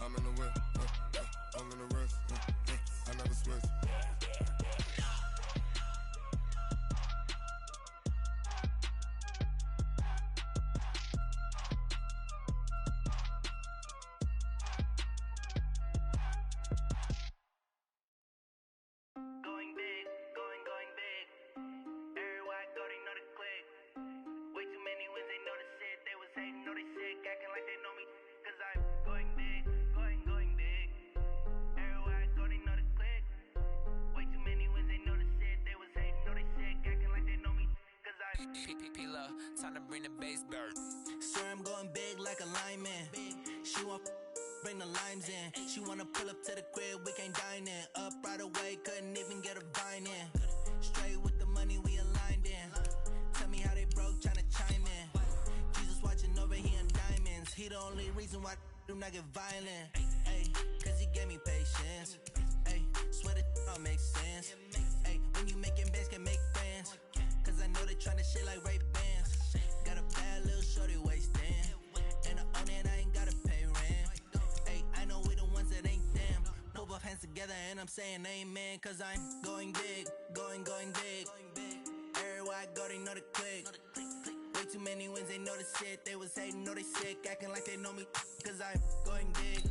I'm in the whip, I'm in the rest, I never switch. Time to bring the bass bird. Swear I'm going big like a lineman. She want bring the limes in. She wanna pull up to the crib, we can't dine in. Up right away, couldn't even get a vine in. Straight with the money we aligned in. Tell me how they broke, tryna chime in. Jesus watching over, he in diamonds. He the only reason why I do not get violent. Ay, cause he gave me patience. Ay, swear that all makes sense. Ay, when you making bands, can make friends. Cause I know they tryna shit like Ray Bans. Got a bad little shorty wasting. And I own it, I ain't gotta pay rent. Ay, I know we the ones that ain't them. Put both hands together and I'm saying amen. Cause I'm going big, going big. Everywhere I go, they know the click. Way too many wins, they know the shit. They was hating, know they sick, acting like they know me. Cause I'm going big,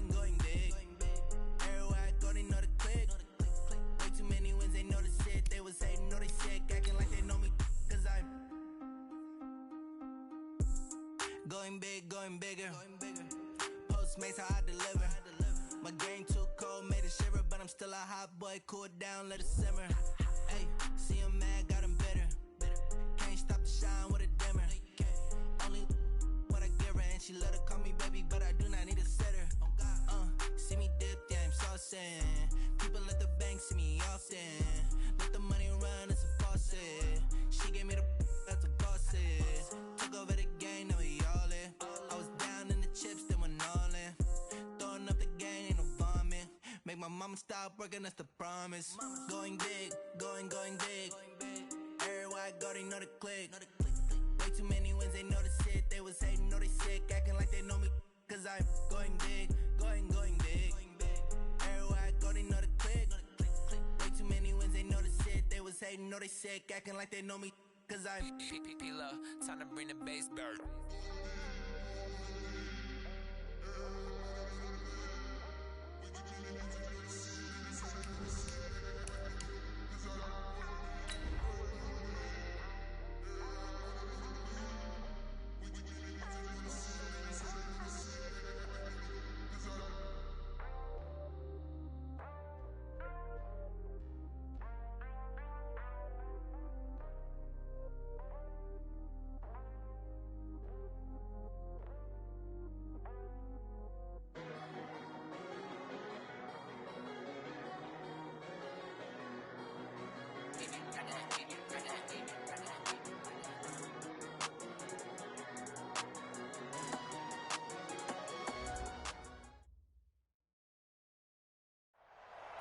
going big. Everywhere I go, they know the click. Way too many wins, they know the shit. They was hating, know they sick, acting like they know me. Cause I'm going big, going bigger. Postmates how I deliver. My game too cold, made it shiver, but I'm still a hot boy. Cool it down, let it simmer. Hey, see him mad, got him bitter. Can't stop the shine with a dimmer. Only what I give her, and she let her call me baby, but I do not need a sitter. See me dip, yeah, I'm saucing. People at the bank see me often. Let the money run, it's a faucet. She gave me the that's a bosses. Took over the game, now we all in. I was down in the chips, then went all in. Throwing up the game, ain't no vomit. Make my mama stop working, that's the promise. Going big, going big. Everywhere I go, they know the click. Way too many wins, they know the shit. They was hating, know they sick, acting like they know me. Cause I'm going big, going big. Everywhere I go, they know the click. Way too many wins, they know the shit. They was hating, know they sick, acting like they know me. Cause I'm P-P-P-Love, time to bring the bass bird.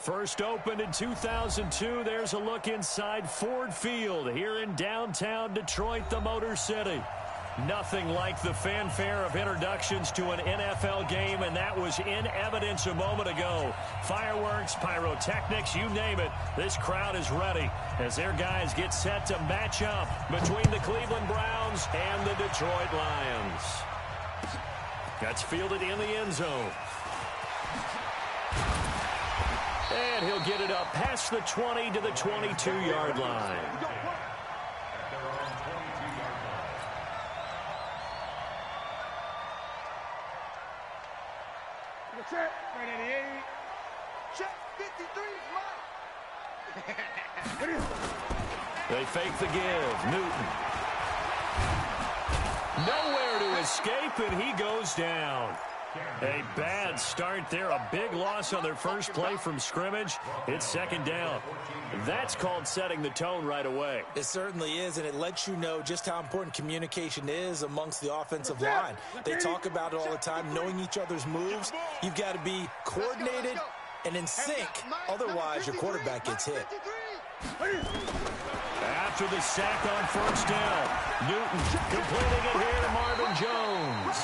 First opened in 2002, there's a look inside Ford Field here in downtown Detroit, the Motor City. Nothing like the fanfare of introductions to an NFL game, and that was in evidence a moment ago. Fireworks, pyrotechnics, you name it. This crowd is ready as their guys get set to match up between the Cleveland Browns and the Detroit Lions. That's fielded in the end zone. And he'll get it up past the 20 to the 22-yard line. Check, right at the 8. Check, 53 is mine. They fake the give. Newton. Nowhere to escape, and he goes down. A bad start there. A big loss on their first play from scrimmage. It's second down. That's called setting the tone right away. It certainly is, and it lets you know just how important communication is amongst the offensive line. They talk about it all the time, knowing each other's moves. You've got to be coordinated and in sync. Otherwise, your quarterback gets hit. After the sack on first down, Newton completing it here to Marvin Jones.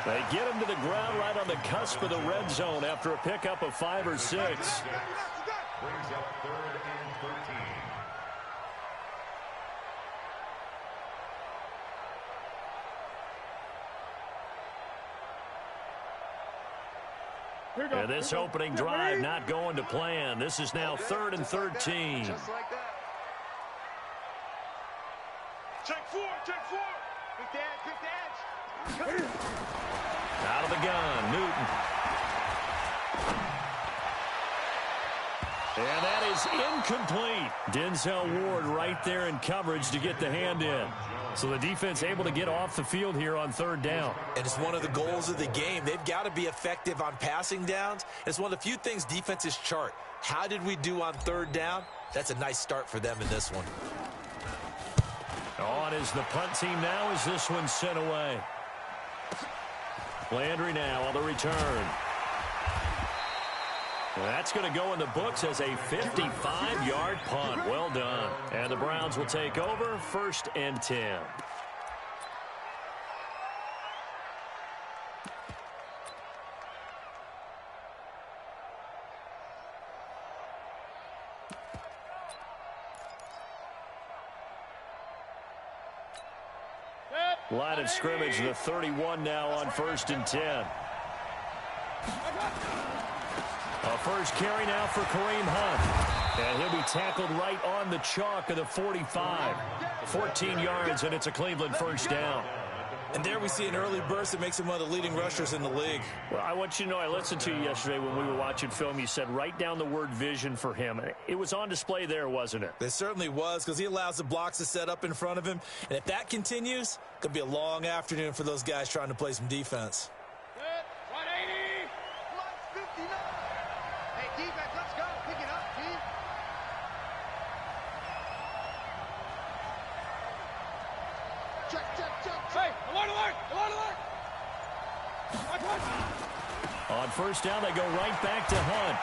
They get him to the ground right on the cusp of the red zone after a pickup of 5 or 6. Brings up 3rd and 13. And this opening drive not going to plan. This is now 3rd and 13. Just like that. Check 4, check 4. Quick edge. Out of the gun, Newton. And that is incomplete. Denzel Ward right there in coverage to get the hand in. So the defense able to get off the field here on 3rd down. And it's one of the goals of the game. They've got to be effective on passing downs. It's one of the few things defenses chart. How did we do on 3rd down? That's a nice start for them in this one. On is the punt team now as this one's sent away. Landry now on the return. That's going to go in the books as a 55-yard punt. Well done. And the Browns will take over 1st and 10. Line of scrimmage, the 31 now on 1st and 10. A first carry now for Kareem Hunt. And he'll be tackled right on the chalk of the 45. 14 yards, and it's a Cleveland first down. And there we see an early burst that makes him one of the leading rushers in the league. Well, I want you to know, I listened to you yesterday when we were watching film. You said write down the word vision for him. It was on display there, wasn't it? It certainly was, because he allows the blocks to set up in front of him. And if that continues, it could be a long afternoon for those guys trying to play some defense. 180. Plus 59. Hey, defense, let's go. Pick it up, team. Check, check, check. Hey, alert, alert, alert, alert. On first down, they go right back to Hunt.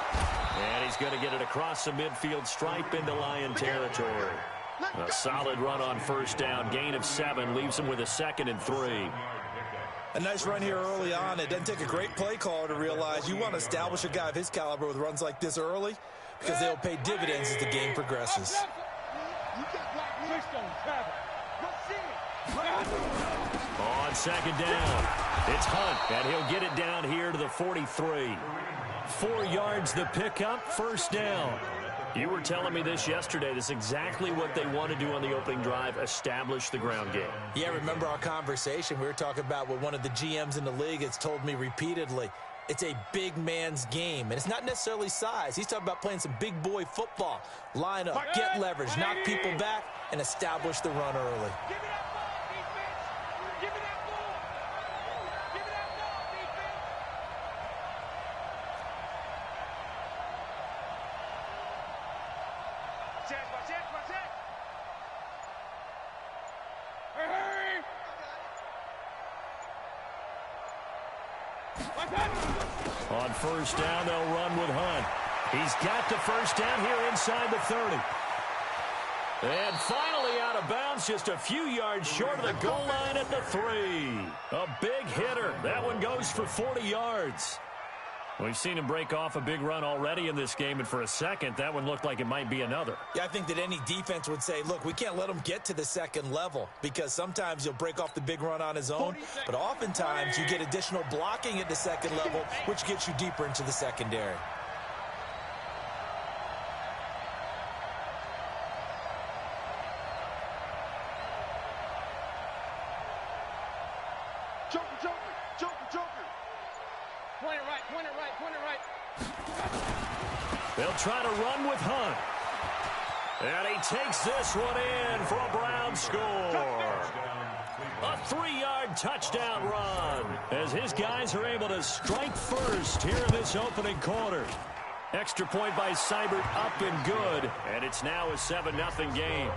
And he's going to get it across the midfield stripe into Lion territory. A solid run on first down. Gain of 7 leaves him with a 2nd and 3. A nice run here early on. It doesn't take a great play caller to realize you want to establish a guy of his caliber with runs like this early, because they'll pay dividends as the game progresses. On 2nd down, it's Hunt, and he'll get it down here to the 43. 4 yards the pickup, first down. You were telling me this yesterday. This is exactly what they want to do on the opening drive, establish the ground game. Yeah, remember our conversation. We were talking about what one of the GMs in the league has told me repeatedly. It's a big man's game, and it's not necessarily size. He's talking about playing some big boy football. Line up, get leverage, knock people back, and establish the run early. Give me that ball, defense. Give me that ball. Give me that ball, defense. Watch it, watch it. Hurry. On first down, they'll run with Hunt. He's got the first down here inside the 30. And finally out of bounds, just a few yards short of the goal line at the 3. A big hitter. That one goes for 40 yards. We've seen him break off a big run already in this game, and for a second, that one looked like it might be another. Yeah, I think that any defense would say, look, we can't let him get to the 2nd level, because sometimes he'll break off the big run on his own, but oftentimes you get additional blocking at the 2nd level, which gets you deeper into the secondary. Joker, Joker, Joker, Joker. Point it right, point it right, point it right. They'll try to run with Hunt. And he takes this one in for a Brown score. A 3-yard touchdown run as his guys are able to strike first here in this opening quarter. Extra point by Seibert up and good, and it's now a 7-0 game.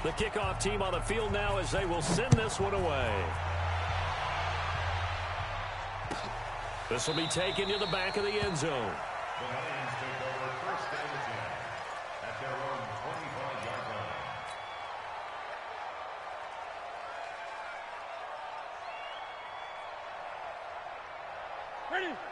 The kickoff team on the field now as they will send this one away. This will be taken to the back of the end zone.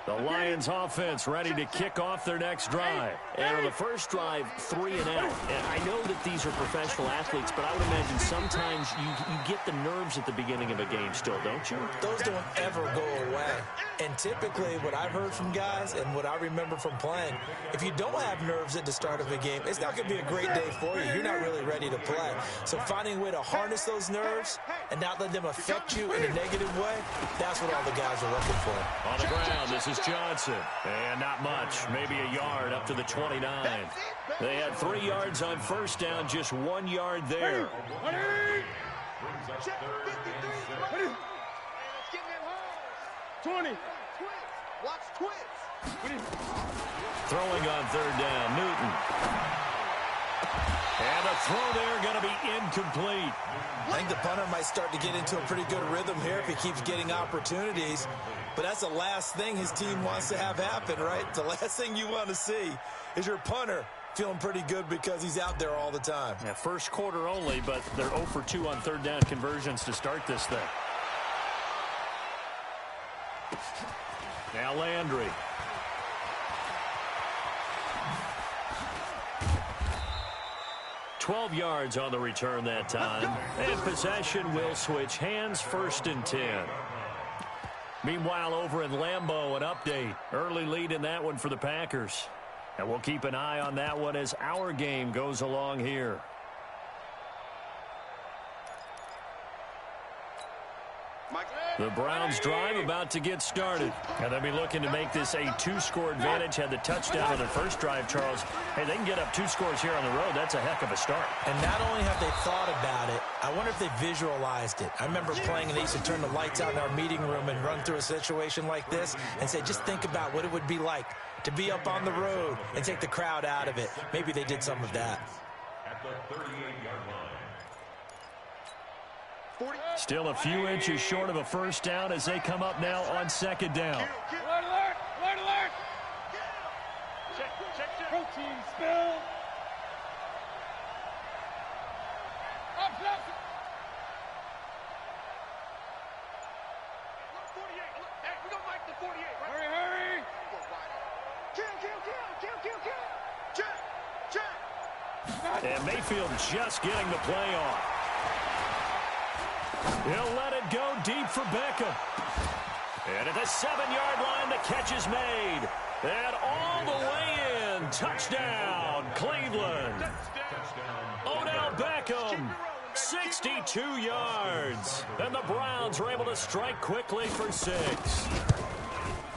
The Lions offense ready to kick off their next drive. And on the first drive, 3 and out. And I know that these are professional athletes, but I would imagine sometimes you get the nerves at the beginning of a game still, don't you? Those don't ever go away. And typically what I've heard from guys and what I remember from playing, if you don't have nerves at the start of a game, it's not going to be a great day for you. You're not really ready to play. So finding a way to harness those nerves and not let them affect you in a negative way, that's what all the guys are looking for. On the ground, this is Johnson. And not much, maybe a yard up to the 29. They had 3 yards on first down, just 1 yard there. Check 53. 20. Watch twins. Throwing on third down, Newton. And the throw there going to be incomplete. I think the punter might start to get into a pretty good rhythm here if he keeps getting opportunities. But that's the last thing his team wants to have happen, right? The last thing you want to see is your punter feeling pretty good because he's out there all the time. Yeah, first quarter only, but they're 0 for 2 on third down conversions to start this thing. Now Landry. $12 yards on the return that time. And possession will switch hands, 1st and 10. Meanwhile, over in Lambeau, an update. Early lead in that one for the Packers. And we'll keep an eye on that one as our game goes along here. The Browns drive about to get started. And they'll be looking to make this a 2-score advantage. Had the touchdown on their first drive, Charles. Hey, they can get up 2 scores here on the road. That's a heck of a start. And not only have they thought about it, I wonder if they visualized it. I remember playing and they used to turn the lights out in our meeting room and run through a situation like this and say, just think about what it would be like to be up on the road and take the crowd out of it. Maybe they did some of that. At the 38-yard line. Still a few inches short of a first down as they come up now on second down. Alert, alert, alert, alert. Check. Protein spill. Up, 48. Hey, we don't like the 48, right? Hurry. Kill. Check. And Mayfield just getting the play off. He'll let it go deep for Beckham. And at the 7-yard line, the catch is made. And all the way in. Touchdown, Cleveland. Odell Beckham, 62 yards. And the Browns are able to strike quickly for 6.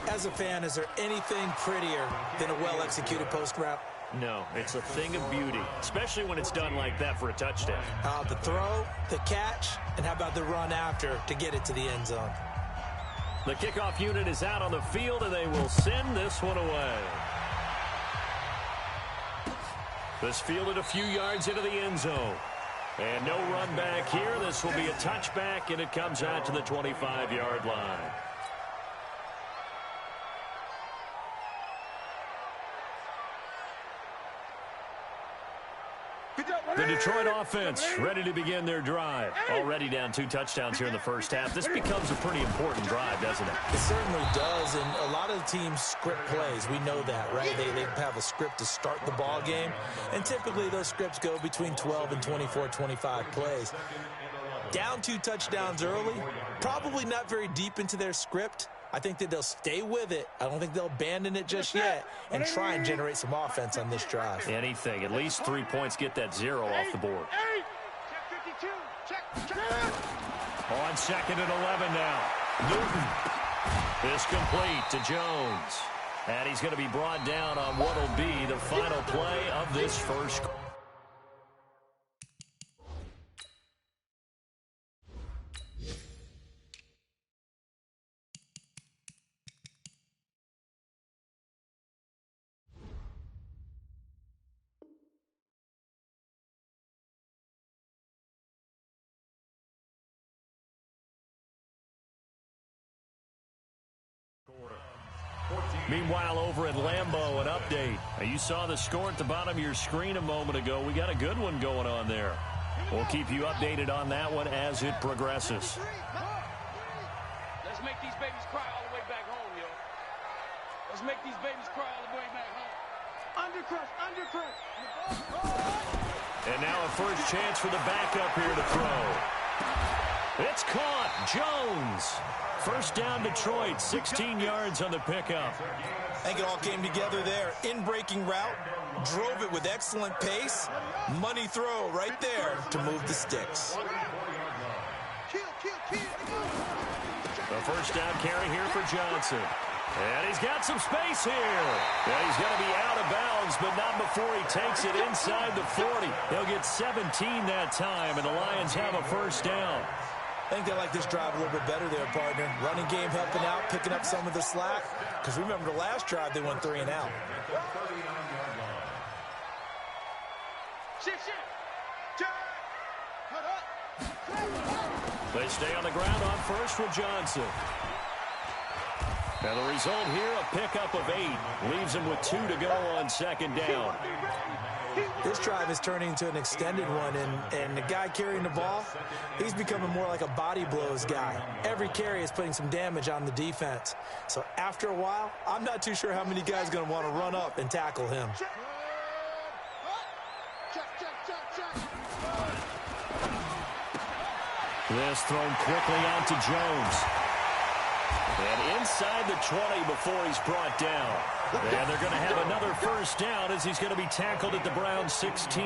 As a fan, is there anything prettier than a well-executed post route? No, it's a thing of beauty, especially when it's done like that for a touchdown. The throw, the catch, and how about the run after to get it to the end zone? The kickoff unit is out on the field, and they will send this one away. This fielded a few yards into the end zone. And no run back here. This will be a touchback, and it comes out to the 25-yard line. The Detroit offense ready to begin their drive. Already down 2 touchdowns here in the first half. This becomes a pretty important drive, doesn't it? It certainly does, and a lot of the teams script plays. We know that, right? They have a script to start the ball game, and typically those scripts go between 12 and 24, 25 plays. Down 2 touchdowns early, probably not very deep into their script. I think that they'll stay with it. I don't think they'll abandon it just yet and try and generate some offense on this drive. Anything. At least 3 points, get that 0 off the board. Check 52. Check. On 2nd and 11 now. Newton is complete to Jones. And he's going to be brought down on what will be the final play of this first quarter. Meanwhile, over at Lambeau, an update. Now, you saw the score at the bottom of your screen a moment ago. We got a good one going on there. We'll keep you updated on that one as it progresses. Let's make these babies cry all the way back home, yo. Let's make these babies cry all the way back home. Undercrush, undercrush. And now a first chance for the backup here to throw. It's caught. Jones. First down, Detroit. 16 yards on the pickup. I think it all came together there. In-breaking route. Drove it with excellent pace. Money throw right there to move the sticks. The first down carry here for Johnson. And he's got some space here. And he's going to be out of bounds, but not before he takes it inside the 40. He'll get 17 that time, and the Lions have a first down. I think they like this drive a little bit better there, partner. Running game helping out, picking up some of the slack. Because remember the last drive, they went 3 and out. They stay on the ground on first with Johnson. And the result here, a pickup of 8. Leaves him with 2 to go on second down. This drive is turning into an extended one, and the guy carrying the ball, he's becoming more like a body blows guy. Every carry is putting some damage on the defense. So after a while, I'm not too sure how many guys are going to want to run up and tackle him. This thrown quickly out to Jones. And inside the 20 before he's brought down. And they're going to have another first down as he's going to be tackled at the Browns 16.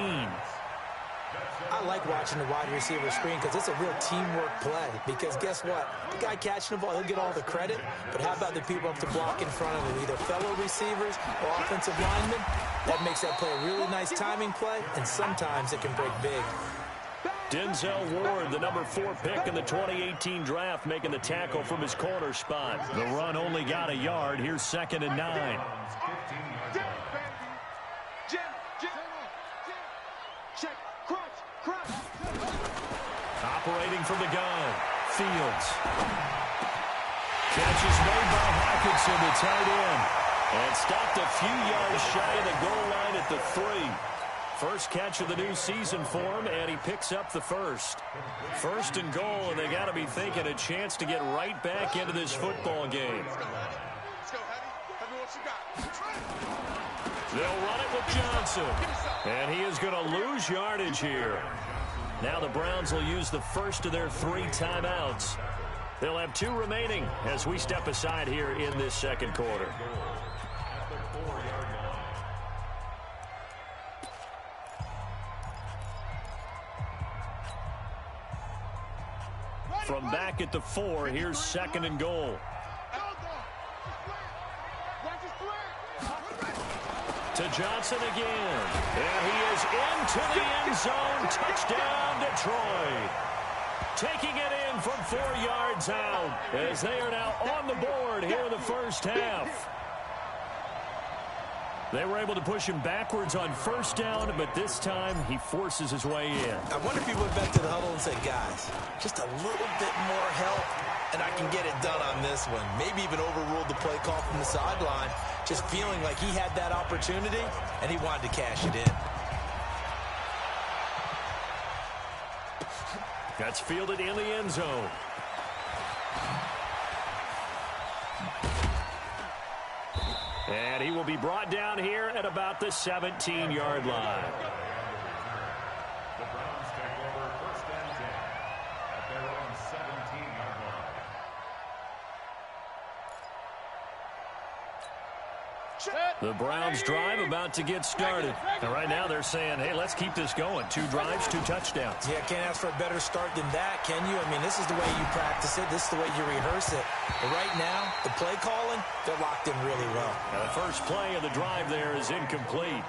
I like watching the wide receiver screen because it's a real teamwork play. Because guess what? The guy catching the ball, he'll get all the credit. But how about the people up to block in front of him? Either fellow receivers or offensive linemen. That makes that play a really nice timing play. And sometimes it can break big. Denzel Ward, the number 4 pick in the 2018 draft, making the tackle from his corner spot. The run only got a yard. Here's 2nd and 9. Operating from the gun, Fields. Catch is made by Hawkinson, the tight end. And stopped a few yards shy of the goal line at the 3. First catch of the new season for him, and he picks up the first. First and goal, and they got to be thinking a chance to get right back into this football game. They'll run it with Johnson, and he is going to lose yardage here. Now the Browns will use the first of their 3 timeouts. They'll have 2 remaining as we step aside here in this second quarter. From back at the 4, here's 2nd and goal. To Johnson again. And he is into the end zone. Touchdown, Detroit. Taking it in from 4 yards out as they are now on the board here in the first half. They were able to push him backwards on first down, but this time he forces his way in. I wonder if he went back to the huddle and said, guys, just a little bit more help, and I can get it done on this one. Maybe even overruled the play call from the sideline, just feeling like he had that opportunity, and he wanted to cash it in. That's fielded in the end zone. And he will be brought down here at about the 17-yard line. The Browns take over 1st and 10 at their own 17-yard line. The Browns drive about to get started. And right now they're saying, hey, let's keep this going. 2 drives, 2 touchdowns. Yeah, can't ask for a better start than that, can you? I mean, this is the way you practice it. This is the way you rehearse it. But right now, the play calling, they're locked in really well. And the first play of the drive there is incomplete.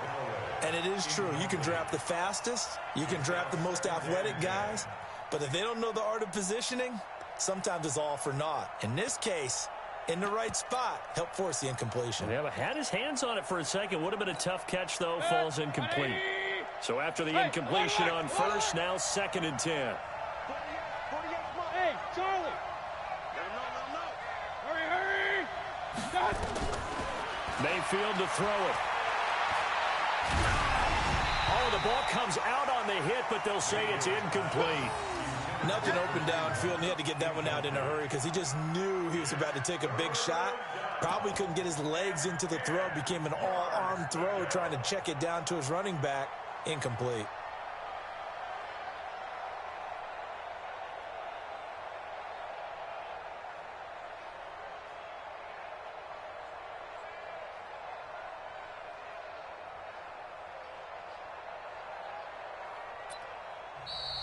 And it is true. You can draft the fastest. You can draft the most athletic guys. But if they don't know the art of positioning, sometimes it's all for naught. In this case, in the right spot, help force the incompletion. Yeah, but had his hands on it for a second. Would have been a tough catch, though. Falls incomplete. So after the incompletion on first, now 2nd and 10. Hey, Charlie. Hurry. Mayfield to throw it. Oh, the ball comes out on the hit, but they'll say it's incomplete. Nothing open downfield, and he had to get that one out in a hurry because he just knew he was about to take a big shot. Probably couldn't get his legs into the throw. Became an all-arm throw trying to check it down to his running back. Incomplete.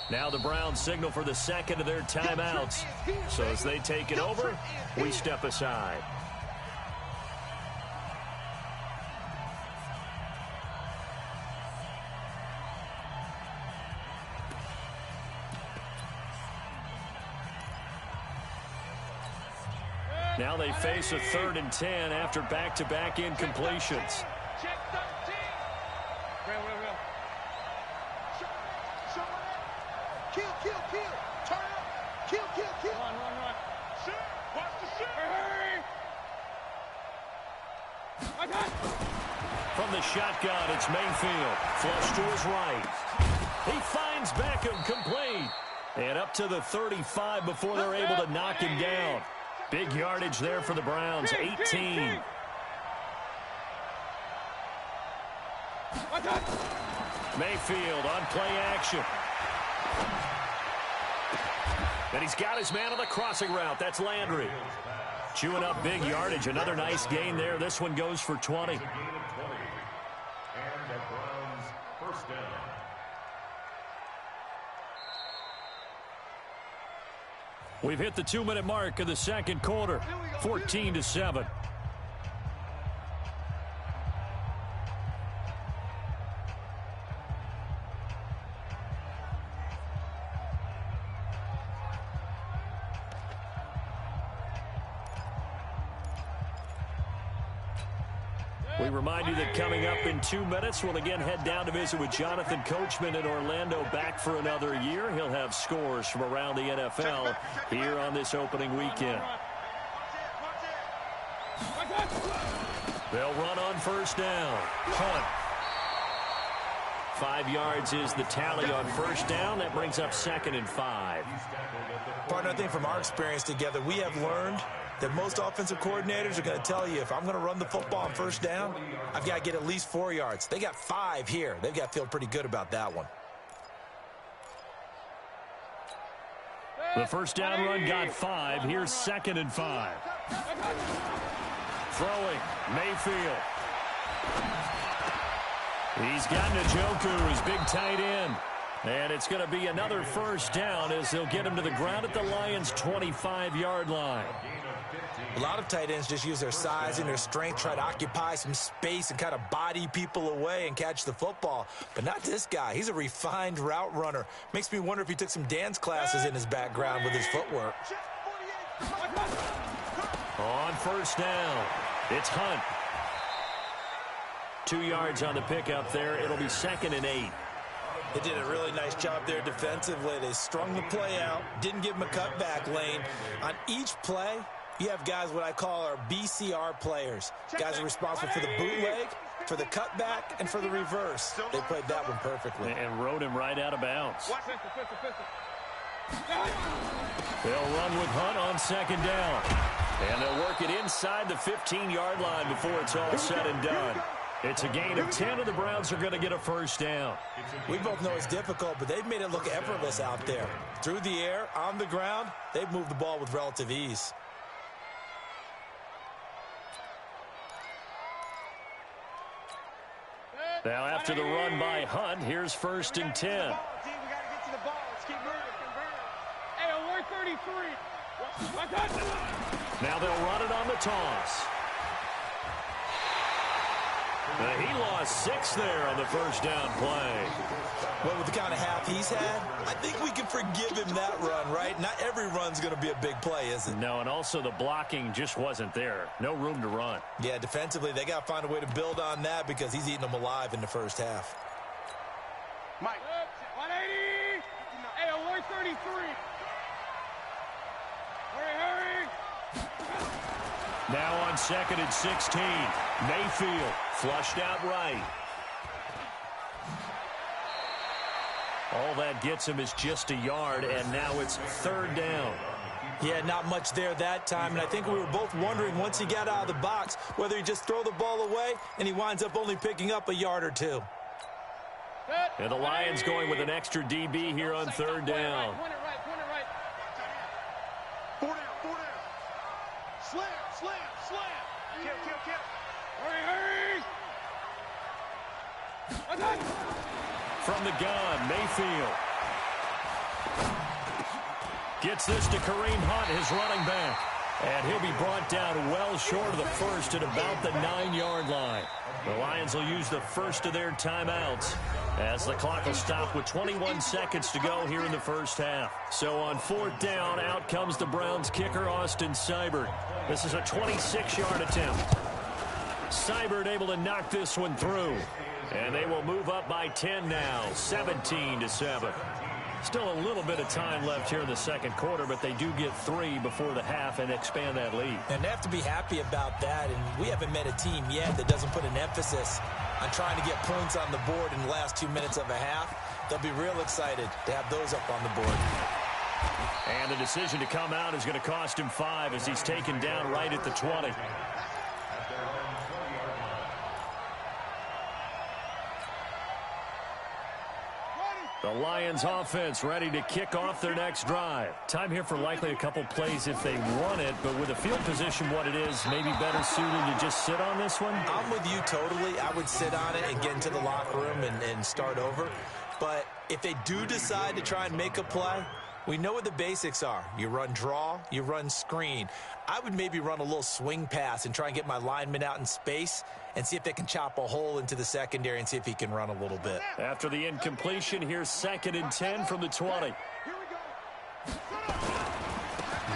Now the Browns signal for the second of their timeouts. So as they take it over, we step aside. Now they face a 3rd and 10 after back-to-back incompletions. Kill. Turn up. Kill. Run. Shoot. Watch the shoot. Hurry. From the shotgun, it's Mayfield. Flush to his right. He finds Beckham complete. And up to the 35 before they're able to knock him down. Big yardage there for the Browns, 18. Mayfield on play action. And he's got his man on the crossing route. That's Landry. Chewing up big yardage. Another nice gain there. This one goes for 20. And the Browns first down. We've hit the 2-minute mark of the second quarter. 14-7. We remind you that coming up in 2 minutes, we'll again head down to visit with Jonathan Coachman in Orlando, back for another year. He'll have scores from around the NFL here on this opening weekend. They'll run on first down. Hunt. 5 yards is the tally on first down. That brings up 2nd and 5. Partner, I think from our experience together, we have learned that most offensive coordinators are going to tell you, if I'm going to run the football on first down, I've got to get at least 4 yards. They got 5 here. They've got to feel pretty good about that one. The first down run got 5. Here's 2nd and 5. Throwing, Mayfield. He's got Njoku, his big tight end. And it's going to be another first down as they'll get him to the ground at the Lions' 25-yard line. A lot of tight ends just use their size and their strength, try to occupy some space and kind of body people away and catch the football. But not this guy. He's a refined route runner. Makes me wonder if he took some dance classes in his background with his footwork. On first down, it's Hunt. 2 yards on the pickup there. It'll be 2nd and 8. They did a really nice job there defensively. They strung the play out, didn't give him a cutback lane. On each play, you have guys what I call our BCR players. Guys are responsible for the bootleg, for the cutback, and for the reverse. They played that one perfectly. And rode him right out of bounds. They'll run with Hunt on 2nd down. And they'll work it inside the 15-yard line before it's all said and done. It's a gain of 10, and the Browns are going to get a first down. We both know it's difficult, but they've made it look effortless out there. Through the air, on the ground, they've moved the ball with relative ease. Now after the run by Hunt, here's 1st and 10. Now they'll run it on the toss. He lost 6 there on the first down play. Well, with the kind of half he's had, I think we can forgive him that run, right? Not every run's going to be a big play, is it? No, and also the blocking just wasn't there. No room to run. Yeah, defensively, they got to find a way to build on that because he's eating them alive in the first half. Mike. 180. Hey, 133. Hurry. Now on 2nd and 16. Mayfield flushed out right. All that gets him is just a yard, and now it's third down. Yeah, not much there that time, and I think we were both wondering once he got out of the box whether he just throw the ball away, and he winds up only picking up a yard or two. And the Lions going with an extra DB here on third down. Point it right. 4 down. Slam. Kill. Hurry. From the gun, Mayfield gets this to Kareem Hunt, his running back. And he'll be brought down well short of the first at about the 9-yard line. The Lions will use the first of their timeouts as the clock will stop with 21 seconds to go here in the first half. So on fourth down, out comes the Browns kicker, Austin Seibert. This is a 26-yard attempt. Seibert able to knock this one through. And they will move up by 10 now, 17-7. Still a little bit of time left here in the second quarter, but they do get 3 before the half and expand that lead. And they have to be happy about that, and we haven't met a team yet that doesn't put an emphasis on trying to get points on the board in the last 2 minutes of a half. They'll be real excited to have those up on the board. And the decision to come out is going to cost him 5 as he's taken down right at the 20. The Lions offense ready to kick off their next drive. Time here for likely a couple plays if they want it, but with the field position what it is, maybe better suited to just sit on this one? I'm with you totally. I would sit on it and get into the locker room and start over. But if they do decide to try and make a play, we know what the basics are. You run draw, you run screen. I would maybe run a little swing pass and try and get my lineman out in space and see if they can chop a hole into the secondary and see if he can run a little bit. After the incompletion, here's 2nd and 10 from the 20.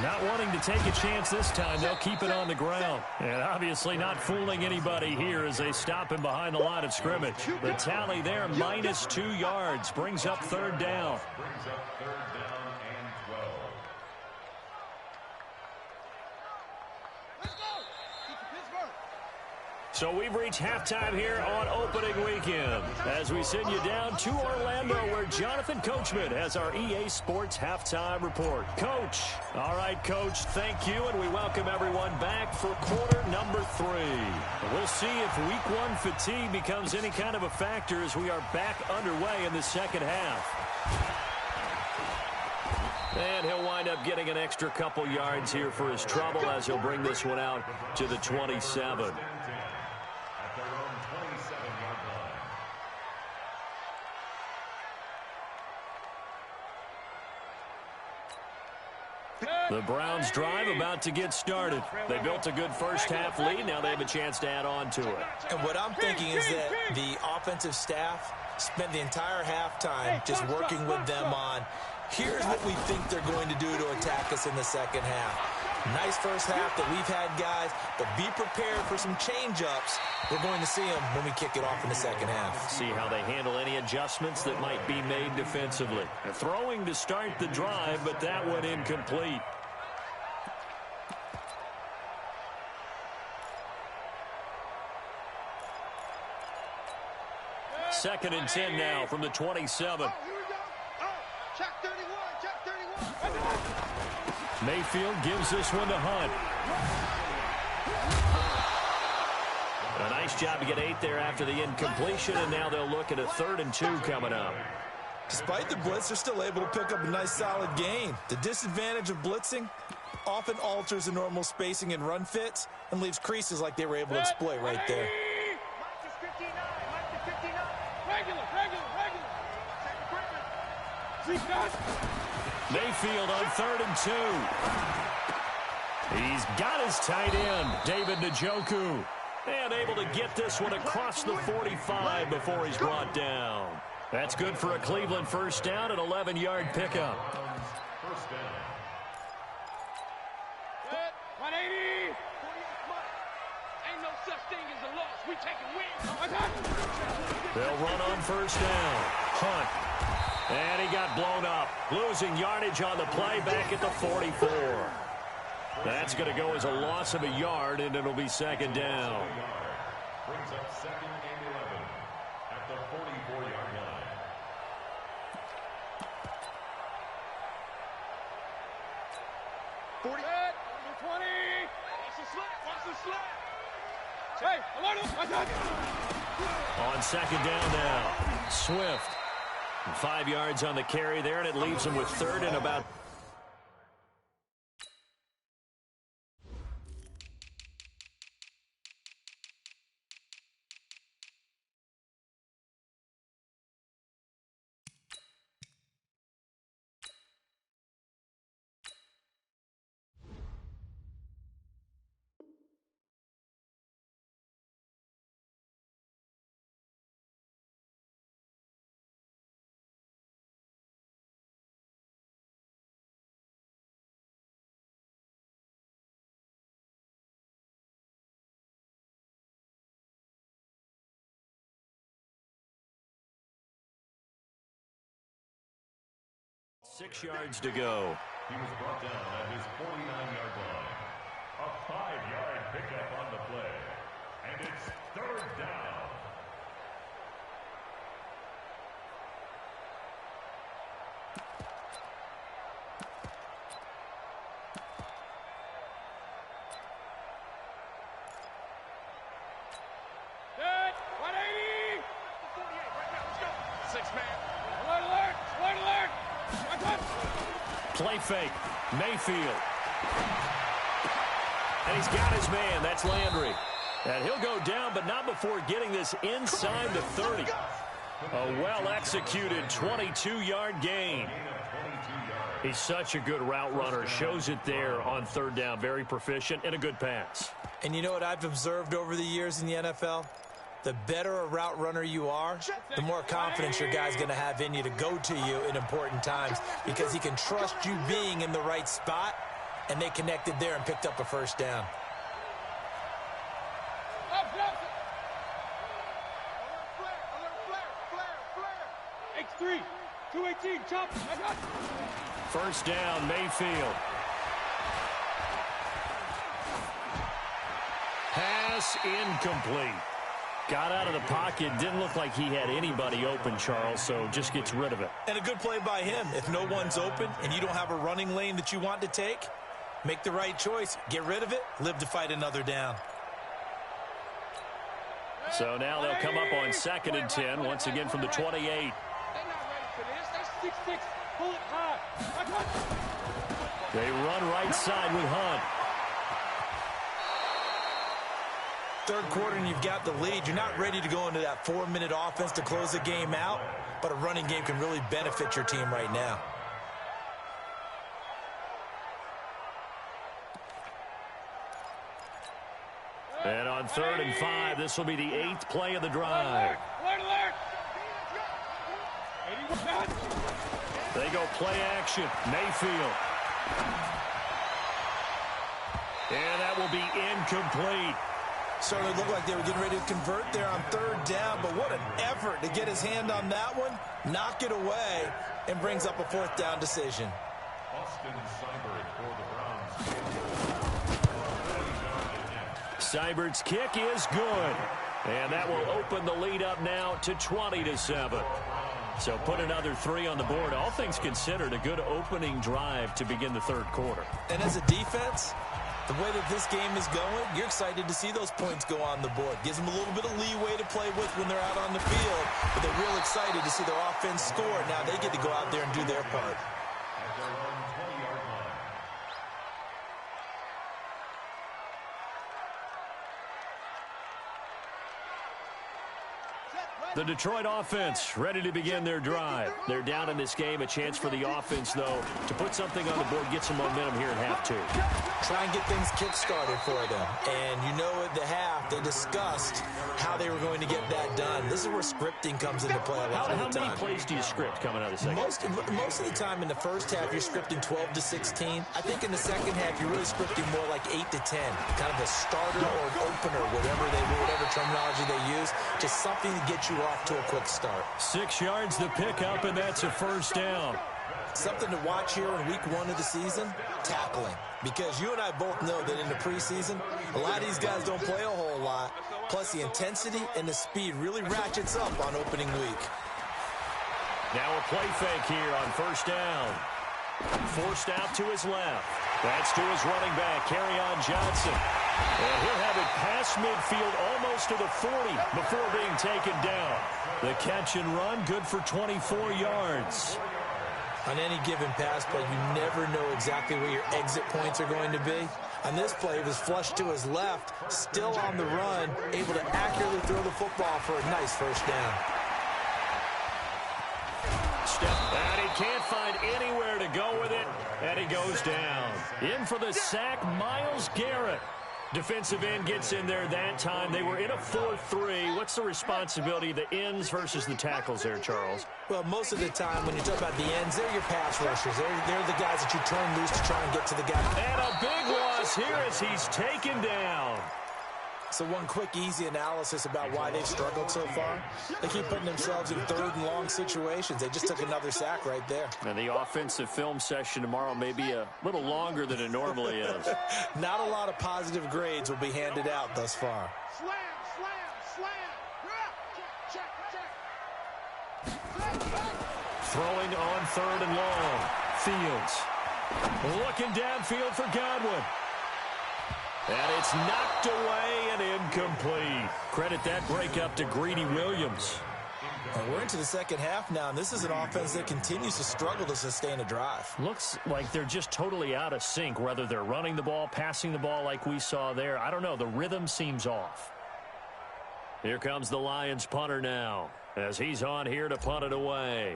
Not wanting to take a chance this time, they'll keep it on the ground. And obviously not fooling anybody here as they stop him behind the line of scrimmage. The tally there, minus 2 yards, brings up third down. So we've reached halftime here on opening weekend as we send you down to Orlando where Jonathan Coachman has our EA Sports halftime report. Coach. All right, Coach, thank you, and we welcome everyone back for quarter number 3. We'll see if week 1 fatigue becomes any kind of a factor as we are back underway in the second half. And he'll wind up getting an extra couple yards here for his trouble as he'll bring this one out to the 27. The Browns drive about to get started. They built a good first half lead. Now they have a chance to add on to it. And what I'm thinking is that the offensive staff spent the entire halftime just working with them on, here's what we think they're going to do to attack us in the second half. Nice first half that we've had, guys, but be prepared for some change-ups. We're going to see them when we kick it off in the second half. See how they handle any adjustments that might be made defensively. Throwing to start the drive, but that one incomplete. Second and 10 now from the 27. Check 31. Mayfield gives this one to Hunt. A nice job to get 8 there after the incompletion, and now they'll look at a 3rd and 2 coming up. Despite the blitz, they're still able to pick up a nice solid gain. The disadvantage of blitzing often alters the normal spacing and run fits and leaves creases like they were able to exploit right there. Mayfield on 3rd and 2. He's got his tight end, David Njoku. And able to get this one across the 45 before he's brought down. That's good for a Cleveland first down, an 11-yard pickup. First down. 180. Ain't no such thing as a loss. We taking wins. They'll run on first down. Hunt. And he got blown up, losing yardage on the play back at the 44. That's going to go as a loss of a yard, and it'll be second down. Brings up 2nd and 11 at the 44-yard line. 20. Watch the slip. Watch the slip. Hey, alert. On second down now, Swift. 5 yards on the carry there, and it leaves him with third and about. Six yards to go. He was brought down at his 49-yard line. A 5-yard pickup on the play. And it's third down. Good. 180. 48 right now. Let's go. 6 man. Alert. Alert. Alert. Play fake. Mayfield. And he's got his man. That's Landry. And he'll go down, but not before getting this inside the 30. A well-executed 22-yard gain. He's such a good route runner. Shows it there on third down. Very proficient and a good pass. And you know what I've observed over the years in the NFL? The better a route runner you are, the more confidence your guy's going to have in you to go to you in important times because he can trust you being in the right spot, and they connected there and picked up a first down. X3, 218, chop. First down, Mayfield. Pass incomplete. Got out of the pocket. Didn't look like he had anybody open, Charles, so just gets rid of it. And a good play by him. If no one's open and you don't have a running lane that you want to take, make the right choice. Get rid of it. Live to fight another down. So now they'll come up on 2nd and 10, once again from the 28. They're not ready for this. They're 6'6". Pull it high. They run right side with Hunt. Third quarter and you've got the lead. You're not ready to go into that 4-minute offense to close the game out, but a running game can really benefit your team right now. And on 3rd and 5, this will be the 8th play of the drive. Alert. They go play action. Mayfield. And that will be incomplete. Certainly looked like they were getting ready to convert there on 3rd down, but what an effort to get his hand on that one, knock it away, and brings up a 4th down decision. Austin Seibert for the Browns. Seibert's kick is good. And that will open the lead up now to 20-7. So put another 3 on the board. All things considered, a good opening drive to begin the 3rd quarter. And as a defense, the way that this game is going, you're excited to see those points go on the board. Gives them a little bit of leeway to play with when they're out on the field, but they're real excited to see their offense score. Now they get to go out there and do their part. At their own 20-yard line. The Detroit offense ready to begin their drive. They're down in this game. A chance for the offense, though, to put something on the board, get some momentum here in half 2. Try and get things kick-started for them. And you know at the half, they discussed how they were going to get that done. This is where scripting comes into play a lot of the time. How many plays do you script coming out of the second? Most of the time in the first half, you're scripting 12 to 16. I think in the second half, you're really scripting more like 8 to 10. Kind of a starter or an opener, whatever terminology they use. Just something to get you off to a quick start. 6 yards the pickup, and that's a first down. Something to watch here in week 1 of the season, tackling. Because you and I both know that in the preseason, a lot of these guys don't play a whole lot. Plus the intensity and the speed really ratchets up on opening week. Now a play fake here on first down. Forced out to his left. That's to his running back, Kerryon Johnson. And he'll have it past midfield, almost to the 40 before being taken down. The catch and run, good for 24 yards. On any given pass play, you never know exactly where your exit points are going to be. On this play, it was flushed to his left, still on the run, able to accurately throw the football for a nice first down. And he can't find anywhere to go with it, and he goes down. In for the sack, Myles Garrett. Defensive end gets in there that time. They were in a 4-3. What's the responsibility of the ends versus the tackles there, Charles? Well, most of the time when you talk about the ends, they're your pass rushers. They're the guys that you turn loose to try and get to the guy. And a big loss here as he's taken down. So one quick, easy analysis about why they've struggled so far. They keep putting themselves in third and long situations. They just took another sack right there. And the offensive film session tomorrow may be a little longer than it normally is. Not a lot of positive grades will be handed out thus far. Slam, slam, slam. Throwing on third and long. Fields. Looking downfield for Godwin. And it's knocked away and incomplete. Credit that breakup to Greedy Williams. We're into the second half now, and this is an offense that continues to struggle to sustain a drive. Looks like they're just totally out of sync, whether they're running the ball, passing the ball like we saw there. I don't know. The rhythm seems off. Here comes the Lions punter now, as he's on here to punt it away.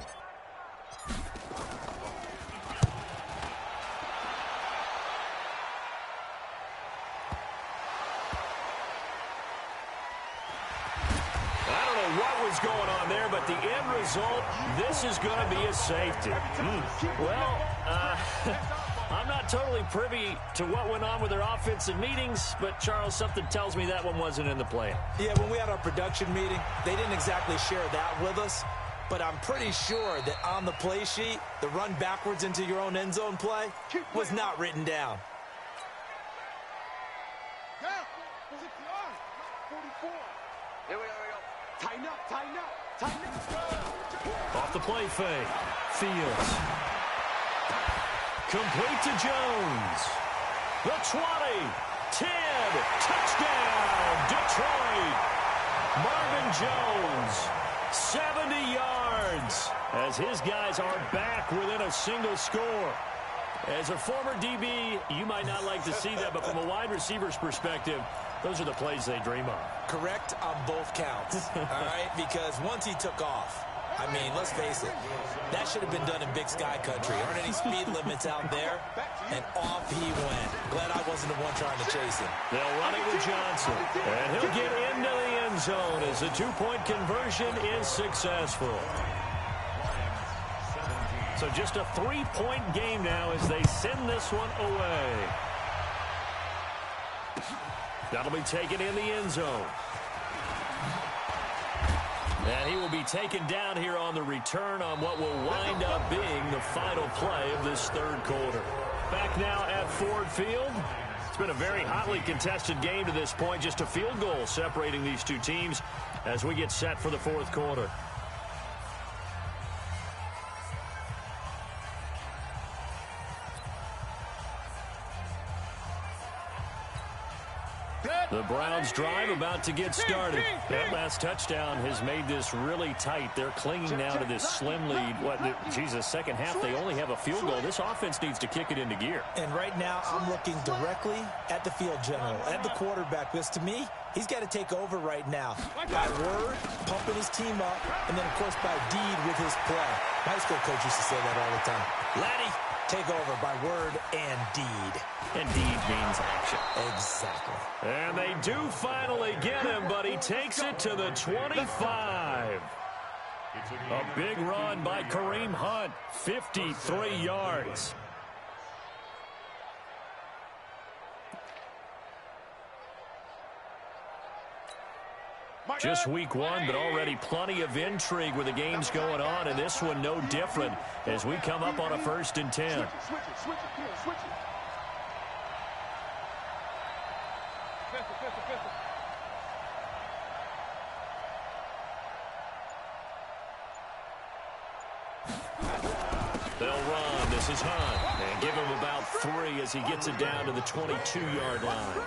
What was going on there, but the end result, this is going to be a safety. Well, I'm not totally privy to what went on with their offensive meetings, but Charles, something tells me that one wasn't in the plan. Yeah, when we had our production meeting, they didn't exactly share that with us, but I'm pretty sure that on the play sheet, the run backwards into your own end zone play was not written down. Yeah, 44. Here we go. Tighten up, tighten up, tighten up. Off the play fake. Fields. Complete to Jones. The 20. 10. Touchdown, Detroit. Marvin Jones. 70 yards. As his guys are back within a single score. As a former DB, you might not like to see that, but from a wide receiver's perspective, those are the plays they dream of. Correct on both counts, all right? Because once he took off, I mean, let's face it, that should have been done in Big Sky country. Aren't any speed limits out there? And off he went. Glad I wasn't the one trying to chase him. They'll run it with Johnson. And he'll get into the end zone as the two-point conversion is successful. So just a three-point game now as they send this one away. That'll be taken in the end zone. And he will be taken down here on the return on what will wind up being the final play of this third quarter. Back now at Ford Field. It's been a very hotly contested game to this point. Just a field goal separating these two teams as we get set for the fourth quarter. The Browns drive about to get started. That last touchdown has made this really tight. They're clinging now to this slim lead. Second half, they only have a field goal. This offense needs to kick it into gear. And right now, I'm looking directly at the field general, at the quarterback. Because to me, he's got to take over right now. By word, pumping his team up, and then, of course, by deed with his play. My high school coach used to say that all the time. Laddie, take over by word and deed. And deed means action. Exactly. And they do finally get him, but he takes it to the 25. A big run by Kareem Hunt, 53 yards. Just week one, but already plenty of intrigue with the games going on, and this one no different as we come up on a 1st and 10. Switch it. They'll run. This is Hunt. And give him about 3 as he gets it down to the 22-yard line.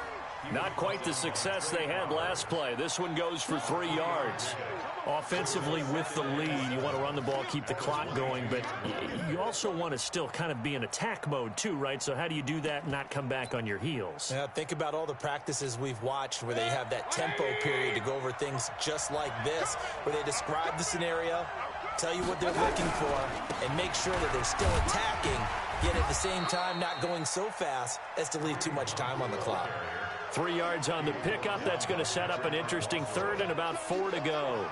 Not quite the success they had last play. This one goes for 3 yards. Offensively with the lead, you want to run the ball, keep the clock going, but you also want to still kind of be in attack mode too, right? So how do you do that and not come back on your heels? Yeah, think about all the practices we've watched where they have that tempo period to go over things just like this, where they describe the scenario, tell you what they're looking for, and make sure that they're still attacking, yet at the same time not going so fast as to leave too much time on the clock. 3 yards on the pickup. That's going to set up an interesting third and about 4 to go.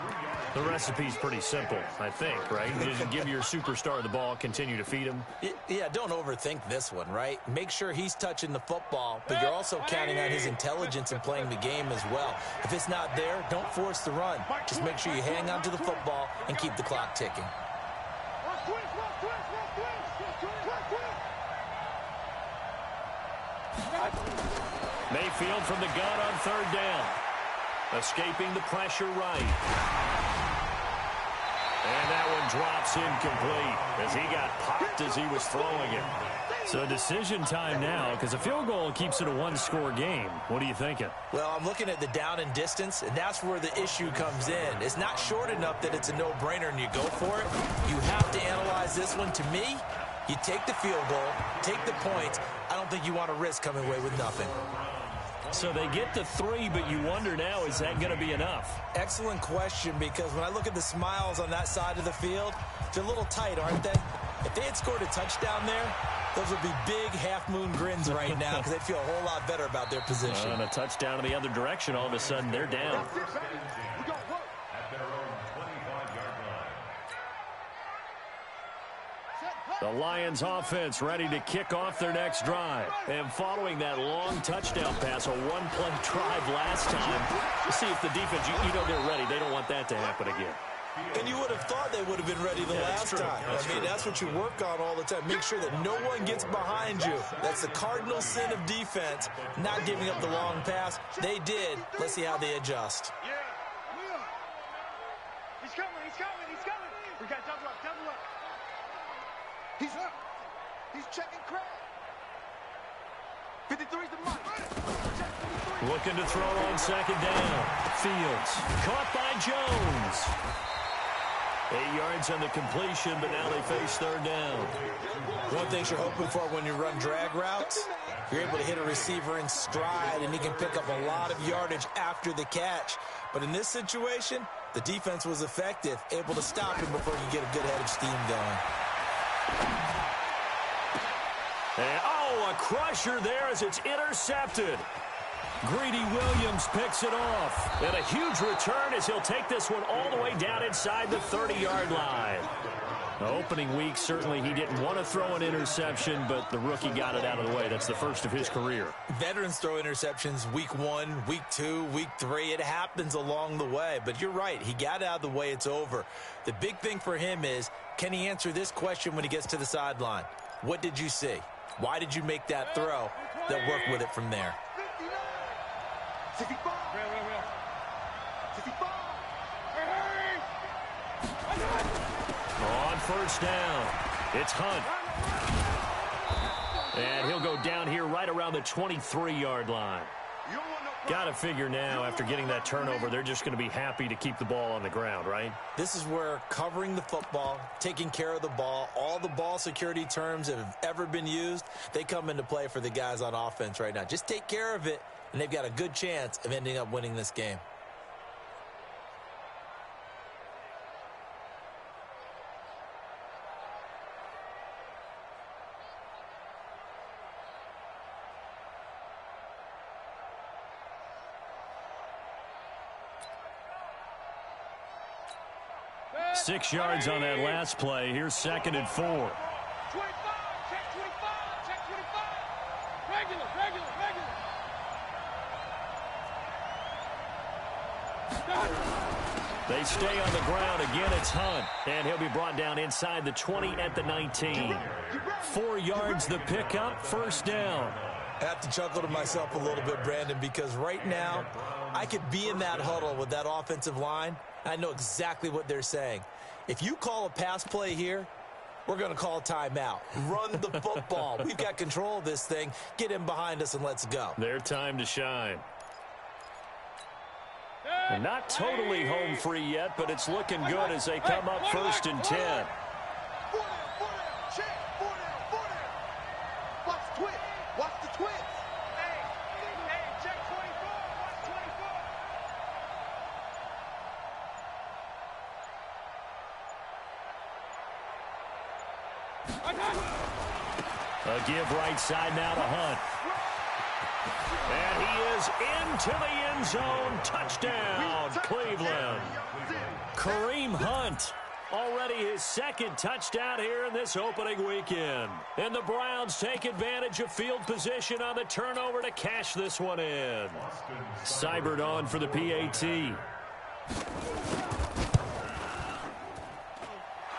The recipe's pretty simple, I think, right? You just give your superstar the ball, continue to feed him. Yeah, don't overthink this one, right? Make sure he's touching the football, but you're also counting on his intelligence in playing the game as well. If it's not there, don't force the run. Just make sure you hang on to the football and keep the clock ticking. Mayfield from the gun on 3rd down. Escaping the pressure right. And that one drops incomplete as he got popped as he was throwing it. So decision time now because a field goal keeps it a 1-score game. What are you thinking? Well, I'm looking at the down and distance, and that's where the issue comes in. It's not short enough that it's a no-brainer and you go for it. You have to analyze this one. To me, you take the field goal, take the points. I don't think you want to risk coming away with nothing. So they get the 3, but you wonder now, is that going to be enough? Excellent question, because when I look at the smiles on that side of the field, they're a little tight, aren't they? If they had scored a touchdown there, those would be big half-moon grins right now because they'd feel a whole lot better about their position. And a touchdown in the other direction, all of a sudden they're down. The Lions offense ready to kick off their next drive. And following that long touchdown pass, a one-play drive last time, to see if the defense, you know they're ready. They don't want that to happen again. And you would have thought they would have been ready the last time. That's what you work on all the time. Make sure that no one gets behind you. That's the cardinal sin of defense, not giving up the long pass. They did. Let's see how they adjust. Yeah. He's coming. We got double up. He's up. He's checking crack. 53's the mark. Looking to throw on 2nd down. Fields caught by Jones. 8 yards on the completion, but now they face 3rd down. One thing you're hoping for when you run drag routes, you're able to hit a receiver in stride, and he can pick up a lot of yardage after the catch. But in this situation, the defense was effective, able to stop him before you get a good head of steam going. And, a crusher there as it's intercepted. Greedy Williams picks it off. And a huge return as he'll take this one all the way down inside the 30-yard line. The opening week, certainly he didn't want to throw an interception, but the rookie got it out of the way. That's the first of his career. Veterans throw interceptions week 1, week 2, week 3. It happens along the way. But you're right. He got out of the way. It's over. The big thing for him is, can he answer this question when he gets to the sideline? What did you see? Why did you make that throw? They'll work with it from there. 65. On 1st down, it's Hunt. And he'll go down here right around the 23-yard line. Got to figure now, after getting that turnover, they're just going to be happy to keep the ball on the ground, right? This is where covering the football, taking care of the ball, all the ball security terms that have ever been used, they come into play for the guys on offense right now. Just take care of it, and they've got a good chance of ending up winning this game. Six yards on that last play. Here's 2nd and 4. 25, check 25. Regular. They stay on the ground. Again, it's Hunt. And he'll be brought down inside the 20 at the 19. 4 yards the pickup, 1st down. I have to chuckle to myself a little bit, Brandon, because right now I could be in that huddle with that offensive line. I know exactly what they're saying. If you call a pass play here, We're going to call a timeout. Run the football. We've got control of this thing. Get him behind us and let's go. Their time to shine. And not totally home free yet, but it's looking good as they come up 1st and 10. Watch the twist. Hey, check 24. Watch 24. A give right side now to Hunt. And he is into the end zone. Touchdown, Cleveland. Kareem Hunt. Already his 2nd touchdown here in this opening weekend. And the Browns take advantage of field position on the turnover to cash this one in. Seibert on for the PAT.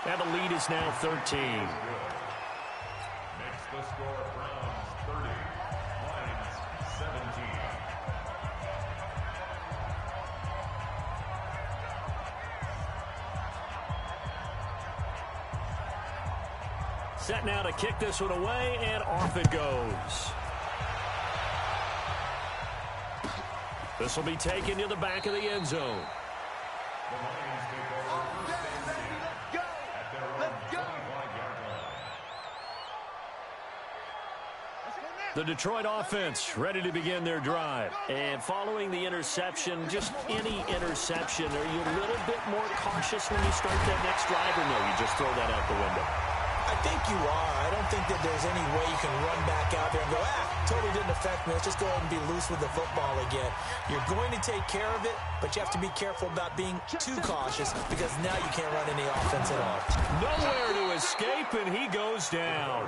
And the lead is now 13. Makes the score Browns 30, Lions 17. Set now to kick this one away, and off it goes. This will be taken to the back of the end zone. The Lions take over first and 10 at their own 25-yard line. The Detroit offense ready to begin their drive. And following the interception, just any interception, are you a little bit more cautious when you start that next drive, or no, you just throw that out the window? I think you are. I don't think that there's any way you can run back out there and go, totally didn't affect me. Let's just go ahead and be loose with the football again. You're going to take care of it, but you have to be careful about being too cautious because now you can't run any offense at all. Nowhere to escape, and he goes down.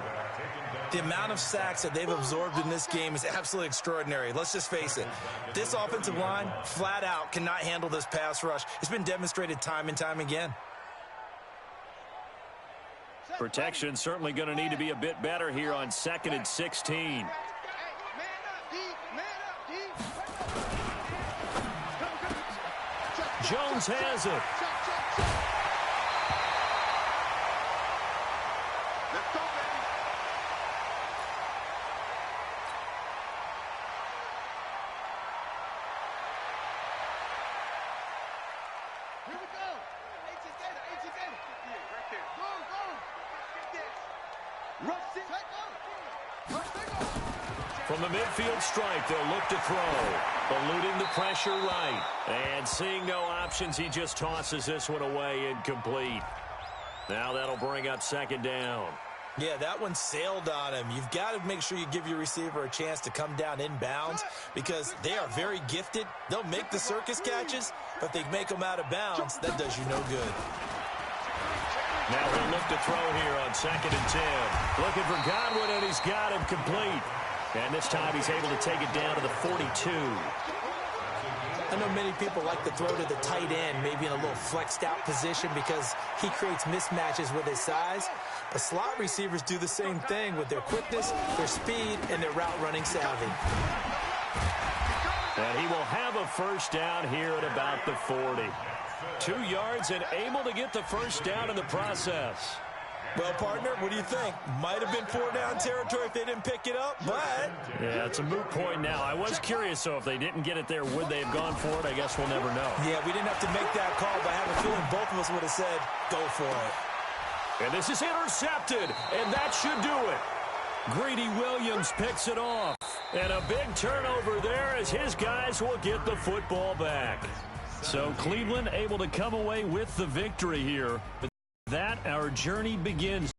The amount of sacks that they've absorbed in this game is absolutely extraordinary. Let's just face it. This offensive line, flat out, cannot handle this pass rush. It's been demonstrated time and time again. Protection certainly going to need to be a bit better here on 2nd and 16. Jones has it. Here we go. From the midfield stripe, they'll look to throw. Eluding the pressure right. And seeing no options, he just tosses this one away incomplete. Now that'll bring up 2nd down. Yeah, that one sailed on him. You've got to make sure you give your receiver a chance to come down inbounds because they are very gifted. They'll make the circus catches, but if they make them out of bounds, that does you no good. Now he'll look to throw here on 2nd and 10. Looking for Godwin, and he's got him complete. And this time he's able to take it down to the 42. I know many people like to throw to the tight end, maybe in a little flexed out position because he creates mismatches with his size. But slot receivers do the same thing with their quickness, their speed, and their route running savvy. And he will have a 1st down here at about the 40. 2 yards and able to get the 1st down in the process. Well, partner, what do you think? Might have been 4-down territory if they didn't pick it up, but... Yeah, it's a moot point now. I was curious, so if they didn't get it there, would they have gone for it? I guess we'll never know. Yeah, we didn't have to make that call, but I have a feeling both of us would have said, go for it. And this is intercepted, and that should do it. Greedy Williams picks it off. And a big turnover there as his guys will get the football back. So Cleveland able to come away with the victory here. That, our journey begins.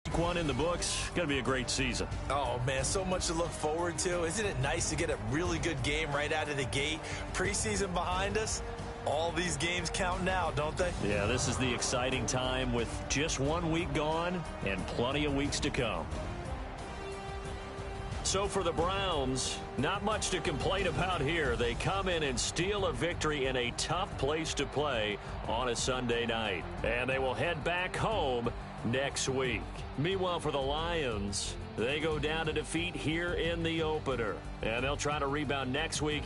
Week 1 in the books. Going to be a great season. Oh, man, so much to look forward to. Isn't it nice to get a really good game right out of the gate? Preseason behind us. All these games count now, don't they? Yeah, this is the exciting time with just 1 week gone and plenty of weeks to come. So for the Browns, not much to complain about here. They come in and steal a victory in a tough place to play on a Sunday night. And they will head back home next week. Meanwhile, for the Lions, they go down to defeat here in the opener. And they'll try to rebound next week